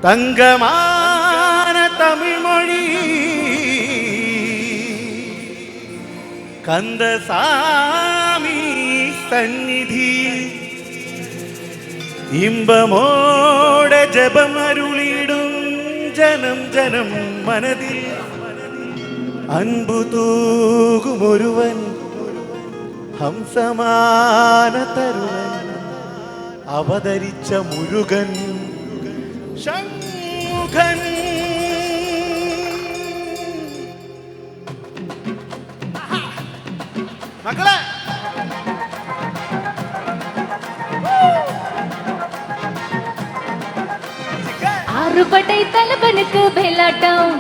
தங்கமான தமிழ்மொழி கந்தசாமி சந்நிதி இன்பமோட ஜபம் அருளிடும் ஜனம் ஜனம் மனதில் அன்பு தூகும் ஒருவன் ഹംസമാന തരുണൻ അവതരിച്ച മുരുകൻ ഷൺമുഖൻ. മക്കളെ ஆறுபடை தலைவனுக்கு வேலாட்டம்,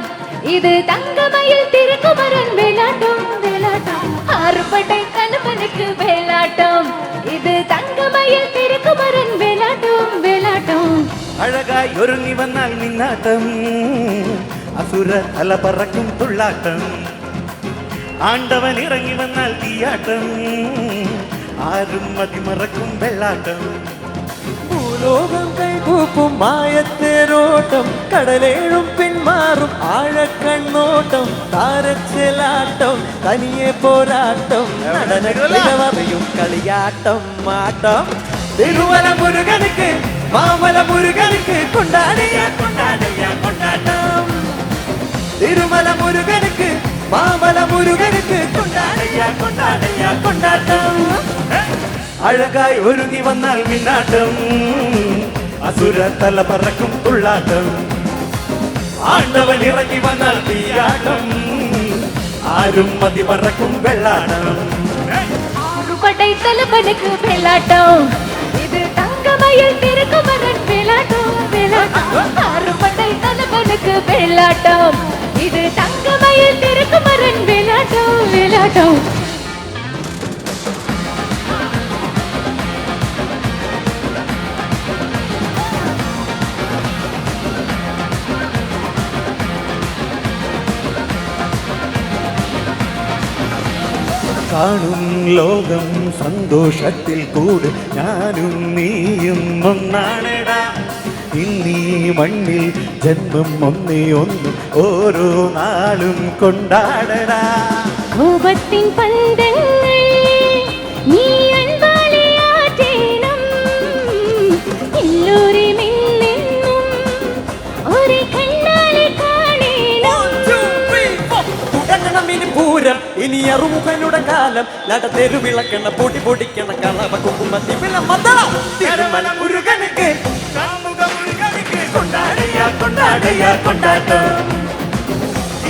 இது தங்கமயில் திருக்குமரன் வேலாட்டம் வேலாட்டம். ஆறுபடை தலைவனுக்கு வேலாட்டம், இது தங்கமயில் திருக்குமரன் வேலாட்டம் வேலாட்டம். அழகாய் ஒருங்கி வந்தால் மின்னாட்டம், அசுர தல பறக்கும் துள்ளாட்டம். ஆண்டவன் இறங்கி வந்தால் தீயாட்டம், ஆறும் மதி மறக்கும் வெள்ளாட்டம். பூலோகம் கைகூப்பும் மாயத்தேரோட்டம், கடலேழும் பின்மாறும் ஆழக்கண்ணோட்டம். தாரச்செலாட்டம், தனியே போராட்டம், நடனவையும் களியாட்டம் மாட்டம். திருமல முருகனுக்கு மாமல முருகனுக்கு கொண்டாடியா கொண்டாடியா கொண்டாட்டம். திருமல முருகனுக்கு மாமல முருகனுக்கு கொண்டாடியா கொண்டாடியா கொண்டாட்டம். அழகாய் ஒருங்கி வந்தால் மின்னாட்டம், அசுர தல பறக்கும் துள்ளாட்டம். ஆண்டவன் இறங்கி வந்தால் தீயாட்டம், ஆறும் மதி மறக்கும் வெள்ளாட்டம். ஆறுபடை தலைவனுக்கு வேலாட்டம், இது தங்கமயில் திருக்குமரன் வேலாட்டம் வேலாட்டம். ஆறுபடை தலைவனுக்கு வேலாட்டம், இது தங்கமயில் திருக்குமரன் வேலாட்டம் வேலாட்டம். കാണും ലോകം സന്തോഷത്തിൽ കൂട്, ഞാനും നീയും ഒന്നാണെടാ. ഇന്നീ മണ്ണിൽ ജന്മം ഒന്നേ ഒന്ന്, ഓരോ നാളും കൊണ്ടാടടാ. കോപത്തിൻ പന്തങ്ങൾ നീ അൻപാലെ ആറ്റേണം, എല്ലോരെ മിന്നെന്നും ഒരേ കണ്ണാലെ കാണേണം. പൂരം ഇനി അറുമുഖനുടെ കാലം, നടത്തേരു വിളക്കണ പൊടി പൊടിക്കണ കളവ കുക്കുമത്തി തിരുമല മുരുകനുക്ക് കൊണ്ടാടയാ കൊണ്ടാടയാ കൊണ്ടാട്ടം.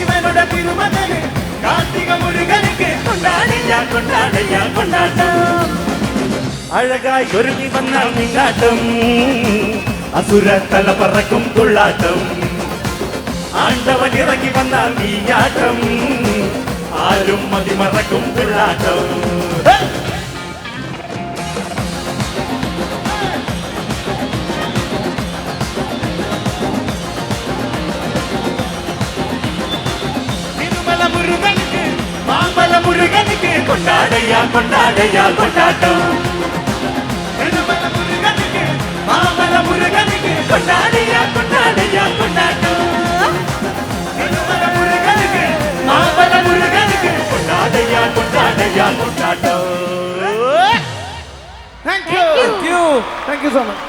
ഇവനുടെ തിരുമകന് കാർത്തിക മുരുകനുക്ക് കൊണ്ടാടയാ കൊണ്ടാടയാ കൊണ്ടാട്ടം. അഴകായി ഒരുങ്ങി വന്നാൽ മിന്നാട്ടം, അസുര തല പറക്കും തുള്ളാട്ടം. ആണ്ടവൻ ഇറങ്ങി വന്നാൽ നീയാട്ടം, ആരും മതി മറക്കും തുള്ളാട്ടം. തിരുമല മുരുകനുക്ക് മാമല മുരുകനുക്ക് കൊണ്ടാടയാ കൊണ്ടാടയാ കൊണ്ടാട്ടം. തിരുമല മുരുകനുക്ക് മാമല മുരുകനുക്ക് കൊണ്ടാടയാ കൊണ്ടാടയാ കൊണ്ടാട്ടം. തിരുമല മുരുകനുക്ക് മാമല മുരുകനുക്ക് കൊണ്ടാടയാ കൊണ്ടാടയാ കൊണ്ടാട്ടം. Thank you. Thank you. Thank you so much.